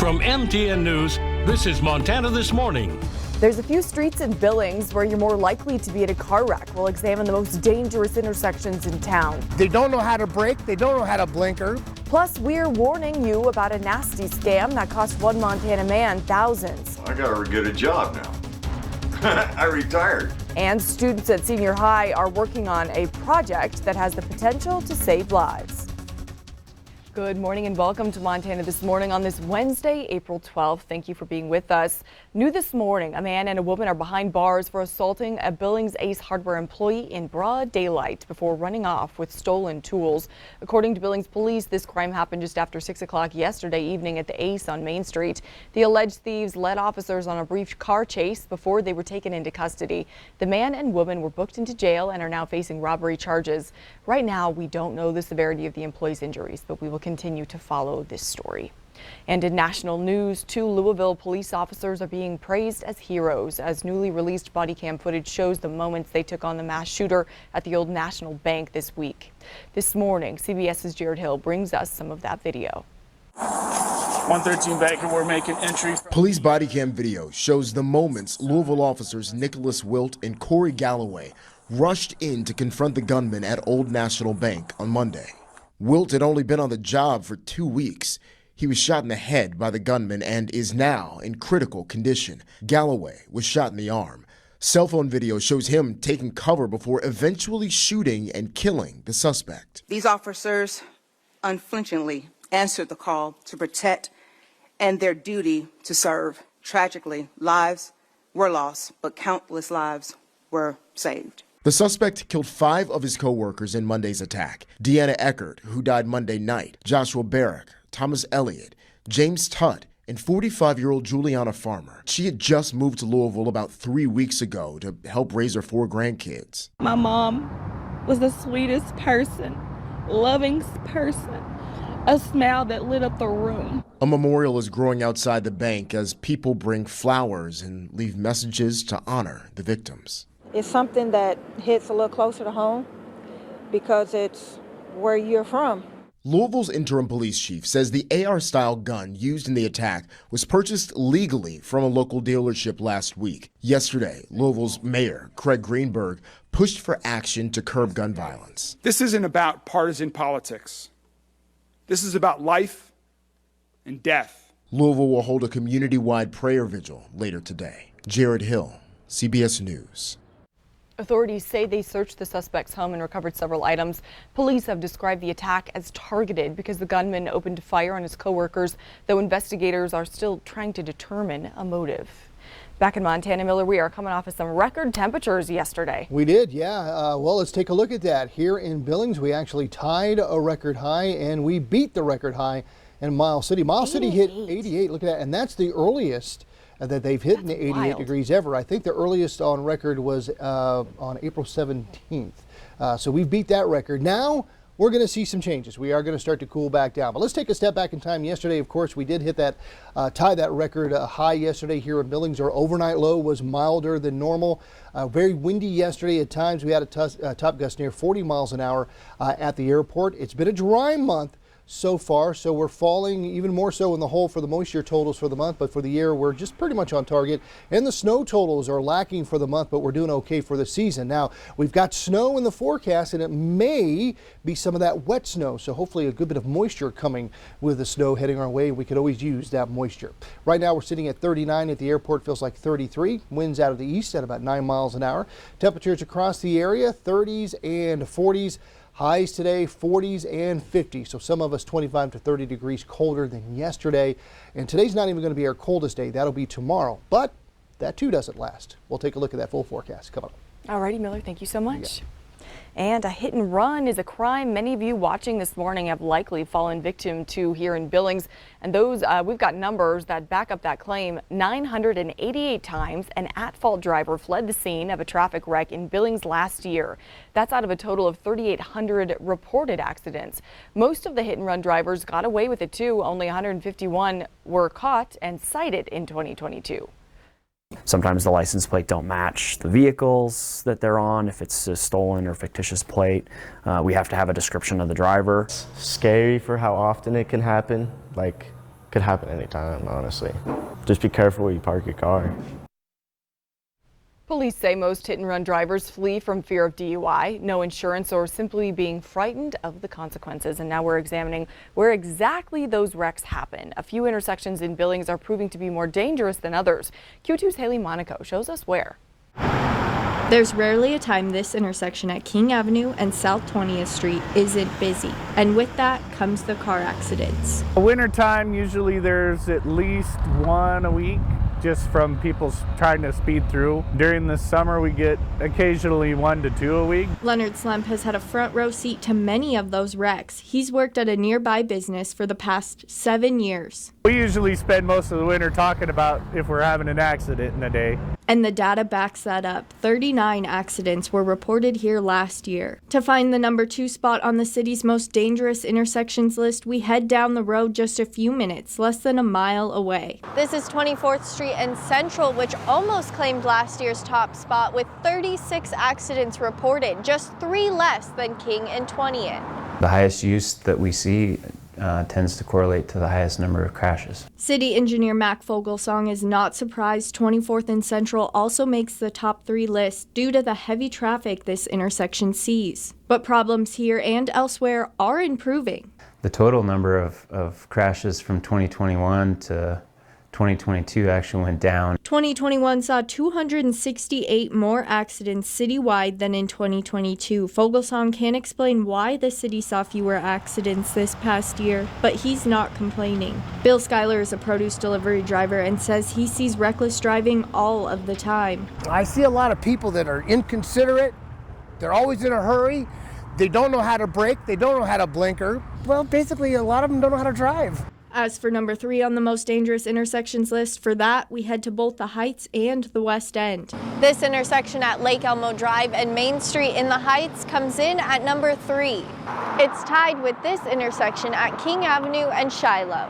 From MTN News, this is Montana This Morning. There's a few streets in Billings where you're more likely to be in a car wreck. We'll examine the most dangerous intersections in town. They don't know how to brake, they don't know how to blinker. Plus, we're warning you about a nasty scam that cost one Montana man thousands. I gotta get a job now. I retired. And students at senior high are working on a project that has the potential to save lives. Good morning and welcome to Montana This Morning on this Wednesday, April 12th. Thank you for being with us. New this morning, a man and a woman are behind bars for assaulting a Billings Ace Hardware employee in broad daylight before running off with stolen tools. According to Billings police, this crime happened just after 6 o'clock yesterday evening at the Ace on Main Street. The alleged thieves led officers on a brief car chase before they were taken into custody. The man and woman were booked into jail and are now facing robbery charges. Right now, we don't know the severity of the employee's injuries, but we will continue to follow this story. And in national news, 2 Louisville police officers are being praised as heroes as newly released body cam footage shows the moments they took on the mass shooter at the Old National Bank this week. This morning, CBS's Jared Hill brings us some of that video. 113 Baker, we're making entry. Police body cam video shows the moments Louisville officers Nicholas Wilt and Corey Galloway rushed in to confront the gunman at Old National Bank on Monday. Wilt had only been on the job for 2 weeks. He was shot in the head by the gunman and is now in critical condition. Galloway was shot in the arm. Cell phone video shows him taking cover before eventually shooting and killing the suspect. These officers unflinchingly answered the call to protect and their duty to serve. Tragically, lives were lost, but countless lives were saved. The suspect killed 5 of his co-workers in Monday's attack. Deanna Eckert, who died Monday night, Joshua Barrick, Thomas Elliott, James Tutt, and 45-year-old Juliana Farmer. She had just moved to Louisville about 3 weeks ago to help raise her 4 grandkids. My mom was the sweetest person, loving person, a smile that lit up the room. A memorial is growing outside the bank as people bring flowers and leave messages to honor the victims. It's something that hits a little closer to home because it's where you're from. Louisville's interim police chief says the AR-style gun used in the attack was purchased legally from a local dealership last week. Yesterday, Louisville's mayor, Craig Greenberg, pushed for action to curb gun violence. This isn't about partisan politics. This is about life and death. Louisville will hold a community-wide prayer vigil later today. Jared Hill, CBS News. Authorities say they searched the suspect's home and recovered several items. Police have described the attack as targeted because the gunman opened fire on his co-workers, though investigators are still trying to determine a motive. Back in Montana, Miller, we are coming off of some record temperatures yesterday. We did, yeah. Well, let's take a look at that. Here in Billings, we actually tied a record high and we beat the record high in Miles City. Miles City hit 88. Look at that. And that's the earliest that they've hit in the 88 wild. degrees ever. I think the earliest on record was on April 17th. So we beat that record. Now we're going to see some changes. We are going to start to cool back down. But let's take a step back in time. Yesterday, of course, we did hit that, tie that record high yesterday here in Billings. Our overnight low was milder than normal. Very windy yesterday. At times we had a top gust near 40 miles an hour at the airport. It's been a dry month so far, so we're falling even more so in the hole for the moisture totals for the month, but for the year we're just pretty much on target. And the snow totals are lacking for the month, but we're doing okay for the season. Now we've got snow in the forecast and it may be some of that wet snow, so hopefully a good bit of moisture coming with the snow heading our way. We could always use that moisture. Right now we're sitting at 39 at the airport, feels like 33. Winds out of the east at about 9 miles an hour. Temperatures across the area 30s and 40s. Highs today, 40s and 50s. So some of us 25 to 30 degrees colder than yesterday. And today's not even going to be our coldest day. That'll be tomorrow. But that too doesn't last. We'll take a look at that full forecast coming up. All righty, Miller, thank you so much. And a hit and run is a crime many of you watching this morning have likely fallen victim to here in Billings. And those, we've got numbers that back up that claim. 988 times an at-fault driver fled the scene of a traffic wreck in Billings last year. That's out of a total of 3,800 reported accidents. Most of the hit and run drivers got away with it too. Only 151 were caught and cited in 2022. Sometimes the license plate don't match the vehicles that they're on. If it's a stolen or fictitious plate, we have to have a description of the driver. It's scary for how often it can happen. Like Could happen anytime, honestly. Just be careful where you park your car. Police say most hit-and-run drivers flee from fear of DUI, no insurance, or simply being frightened of the consequences. And now we're examining where exactly those wrecks happen. A few intersections in Billings are proving to be more dangerous than others. Q2's Haley Monaco shows us where. There's rarely a time this intersection at King Avenue and South 20th Street isn't busy. And with that comes the car accidents. Wintertime, usually there's at least one a week, just from people trying to speed through. During the summer, we get occasionally 1 to 2 a week. Leonard Slemp has had a front row seat to many of those wrecks. He's worked at a nearby business for the past 7 years. We usually spend most of the winter talking about if we're having an accident in a day. And the data backs that up. 39 accidents were reported here last year. To find the number 2 spot on the city's most dangerous intersections list, we head down the road just a few minutes, less than a mile away. This is 24th Street and Central, which almost claimed last year's top spot with 36 accidents reported, just 3 less than King and 20th. The highest use that we see tends to correlate to the highest number of crashes. City engineer Mac Fogelsong is not surprised 24th and Central also makes the top 3 list due to the heavy traffic this intersection sees. But problems here and elsewhere are improving. The total number of crashes from 2021 to 2022 actually went down. 2021 saw 268 more accidents citywide than in 2022. Fogelsong can't explain why the city saw fewer accidents this past year, but he's not complaining. Bill Schuyler is a produce delivery driver and says he sees reckless driving all of the time. I see a lot of people that are inconsiderate. They're always in a hurry. They don't know how to brake. They don't know how to blinker. Well, basically, a lot of them don't know how to drive. As for number 3 on the most dangerous intersections list, for that, we head to both the Heights and the West End. This intersection at Lake Elmo Drive and Main Street in the Heights comes in at number 3. It's tied with this intersection at King Avenue and Shiloh.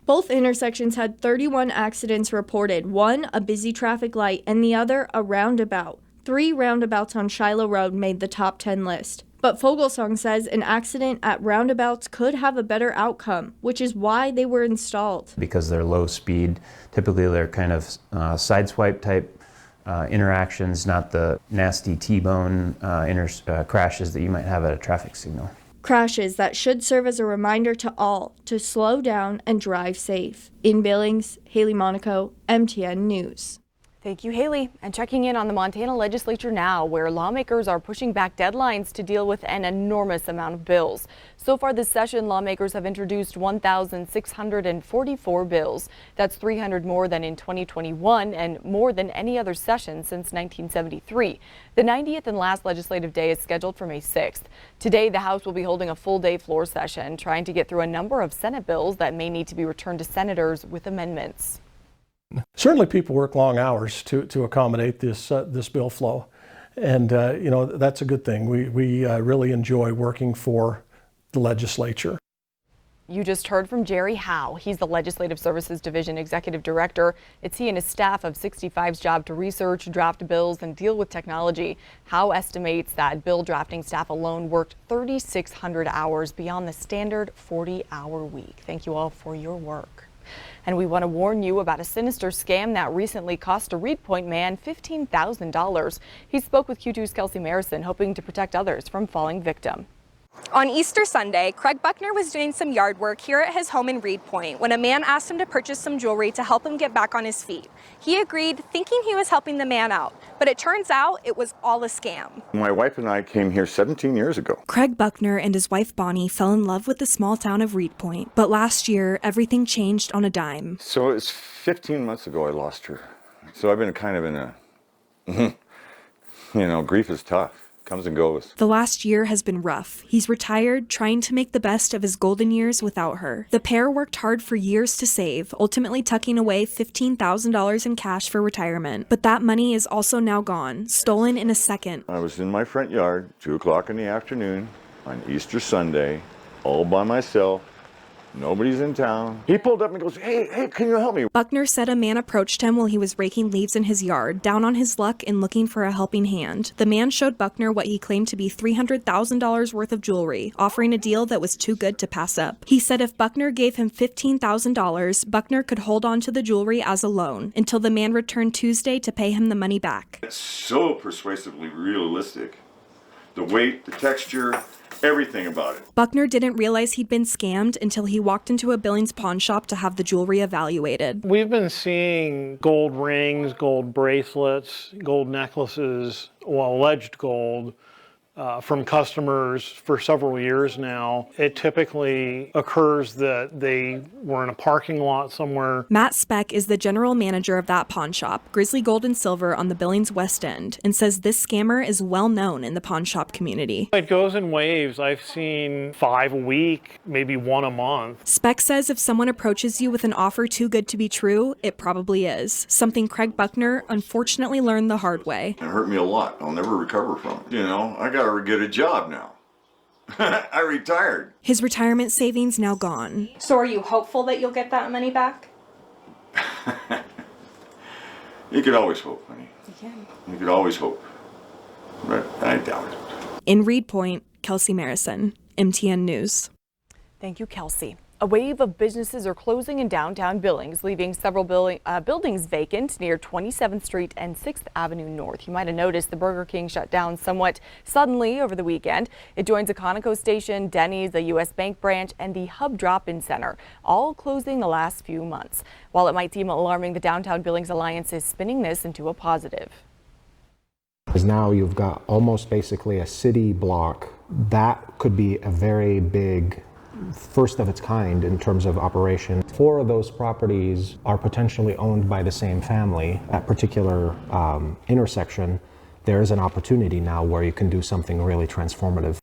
Both intersections had 31 accidents reported, one a busy traffic light and the other a roundabout. 3 roundabouts on Shiloh Road made the top 10 list. But Fogelsong says an accident at roundabouts could have a better outcome, which is why they were installed. Because they're low speed, typically they're kind of sideswipe type interactions, not the nasty T-bone crashes that you might have at a traffic signal. Crashes that should serve as a reminder to all to slow down and drive safe. In Billings, Haley Monaco, MTN News. Thank you, Haley. And checking in on the Montana legislature now, where lawmakers are pushing back deadlines to deal with an enormous amount of bills. So far this session, lawmakers have introduced 1,644 bills. That's 300 more than in 2021 and more than any other session since 1973. The 90th and last legislative day is scheduled for May 6th. Today, the House will be holding a full-day floor session, trying to get through a number of Senate bills that may need to be returned to senators with amendments. Certainly people work long hours to accommodate this bill flow. And, you know, that's a good thing. We really enjoy working for the legislature. You just heard from Jerry Howe. He's the Legislative Services Division Executive Director. It's he and his staff of 65's job to research, draft bills, and deal with technology. Howe estimates that bill drafting staff alone worked 3,600 hours beyond the standard 40-hour week. Thank you all for your work. And we want to warn you about a sinister scam that recently cost a Reed Point man $15,000. He spoke with Q2's Kelsey Marison, hoping to protect others from falling victim. On Easter Sunday, Craig Buckner was doing some yard work here at his home in Reed Point when a man asked him to purchase some jewelry to help him get back on his feet. He agreed, thinking he was helping the man out, but it turns out it was all a scam. My wife and I came here 17 years ago. Craig Buckner and his wife Bonnie fell in love with the small town of Reed Point, but last year everything changed on a dime. So it's 15 months ago I lost her. So I've been kind of in a, grief is tough. Comes and goes. The last year has been rough. He's retired, trying to make the best of his golden years without her. The pair worked hard for years to save, ultimately tucking away $15,000 in cash for retirement. But that money is also now gone, stolen in a second. I was in my front yard, 2 o'clock in the afternoon, on Easter Sunday, all by myself, Nobody's in town. He pulled up and goes, hey, can you help me? Buckner said a man approached him while he was raking leaves in his yard, down on his luck and looking for a helping hand. The man showed Buckner what he claimed to be $300,000 worth of jewelry, offering a deal that was too good to pass up. He said if Buckner gave him $15,000, Buckner could hold on to the jewelry as a loan until the man returned Tuesday to pay him the money back. It's so persuasively realistic. The weight, the texture, everything about it. Buckner didn't realize he'd been scammed until he walked into a Billings pawn shop to have the jewelry evaluated. We've been seeing gold rings, gold bracelets, gold necklaces, well, alleged gold, from customers for several years now. It typically occurs that they were in a parking lot somewhere. Matt Speck is the general manager of that pawn shop, Grizzly Gold and Silver on the Billings West End, and says this scammer is well known in the pawn shop community. It goes in waves. I've seen 5 a week, maybe 1 a month. Speck says if someone approaches you with an offer too good to be true, it probably is, something Craig Buckner unfortunately learned the hard way. It hurt me a lot. I'll never recover from it. You know, I gotta get a job now. I retired. His retirement savings now gone. So are you hopeful that you'll get that money back? You could always hope, honey. You can. You could always hope. But I doubt it. In Reed Point, Kelsey Marison, MTN News. Thank you, Kelsey. A wave of businesses are closing in downtown Billings, leaving several buildings vacant near 27th Street and 6th Avenue North. You might have noticed the Burger King shut down somewhat suddenly over the weekend. It joins a Conoco station, Denny's, a U.S. Bank branch, and the Hub Drop-In Center, all closing the last few months. While it might seem alarming, the Downtown Billings Alliance is spinning this into a positive. Because now you've got almost basically a city block. That could be a very big first of its kind in terms of operation. 4 of those properties are potentially owned by the same family. At particular intersection, there is an opportunity now where you can do something really transformative.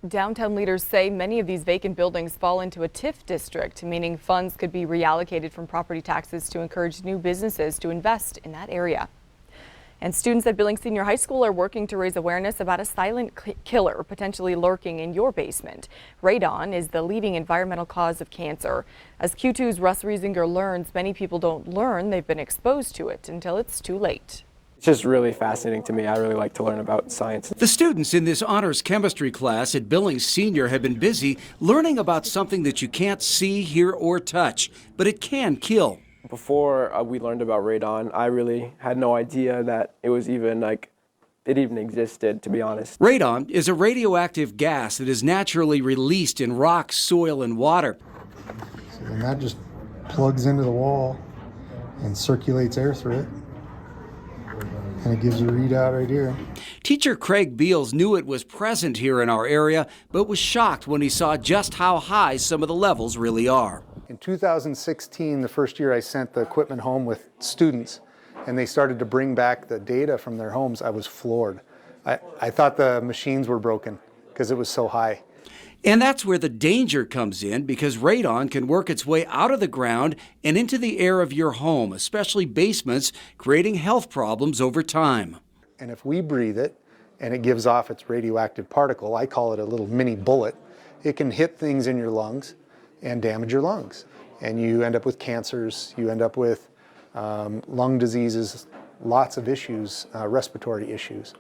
Downtown leaders say many of these vacant buildings fall into a TIF district, meaning funds could be reallocated from property taxes to encourage new businesses to invest in that area. And students at Billings Senior High School are working to raise awareness about a silent killer potentially lurking in your basement. Radon is the leading environmental cause of cancer. As Q2's Russ Riesinger learns, many people don't learn they've been exposed to it until it's too late. It's just really fascinating to me. I really like to learn about science. The students in this honors chemistry class at Billings Senior have been busy learning about something that you can't see, hear, or touch, but it can kill. Before we learned about radon, I really had no idea that it was even it even existed, to be honest. Radon is a radioactive gas that is naturally released in rocks, soil, and water. And that just plugs into the wall and circulates air through it. And it gives you a readout right here. Teacher Craig Beals knew it was present here in our area, but was shocked when he saw just how high some of the levels really are. In 2016, the first year I sent the equipment home with students, and they started to bring back the data from their homes, I was floored. I thought the machines were broken because it was so high. And that's where the danger comes in, because radon can work its way out of the ground and into the air of your home, especially basements, creating health problems over time. And if we breathe it and it gives off its radioactive particle, I call it a little mini bullet, it can hit things in your lungs and damage your lungs. And you end up with cancers, you end up with lung diseases, lots of issues, respiratory issues.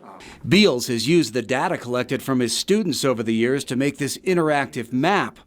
Beals has used the data collected from his students over the years to make this interactive map.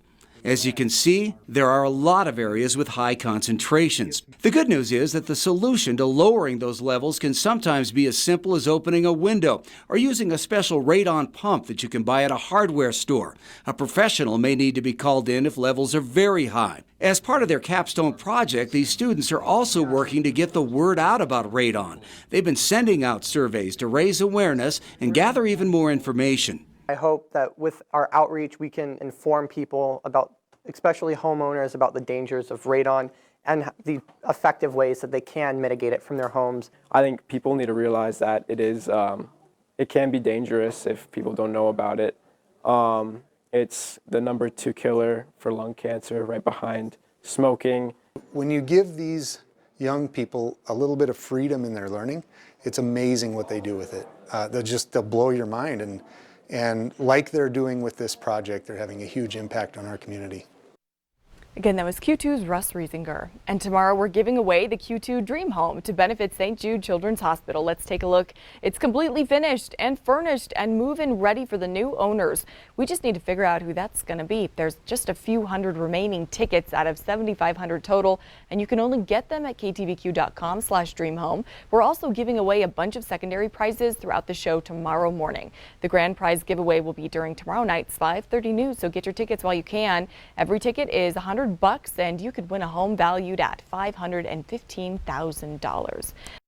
As you can see, there are a lot of areas with high concentrations. The good news is that the solution to lowering those levels can sometimes be as simple as opening a window or using a special radon pump that you can buy at a hardware store. A professional may need to be called in if levels are very high. As part of their capstone project, these students are also working to get the word out about radon. They've been sending out surveys to raise awareness and gather even more information. I hope that with our outreach we can inform people about, especially homeowners, about the dangers of radon and the effective ways that they can mitigate it from their homes. I think people need to realize that it can be dangerous if people don't know about it. It's the #2 killer for lung cancer, right behind smoking. When you give these young people a little bit of freedom in their learning, it's amazing what they do with it. They'll blow your mind. And like they're doing with this project, they're having a huge impact on our community. Again, that was Q2's Russ Riesinger. And tomorrow we're giving away the Q2 Dream Home to benefit St. Jude Children's Hospital. Let's take a look. It's completely finished and furnished and move-in ready for the new owners. We just need to figure out who that's going to be. There's just a few hundred remaining tickets out of 7,500 total, and you can only get them at ktvq.com/dreamhome. We're also giving away a bunch of secondary prizes throughout the show tomorrow morning. The grand prize giveaway will be during tomorrow night's 5:30 news, so get your tickets while you can. Every ticket is $100 and you could win a home valued at $515,000.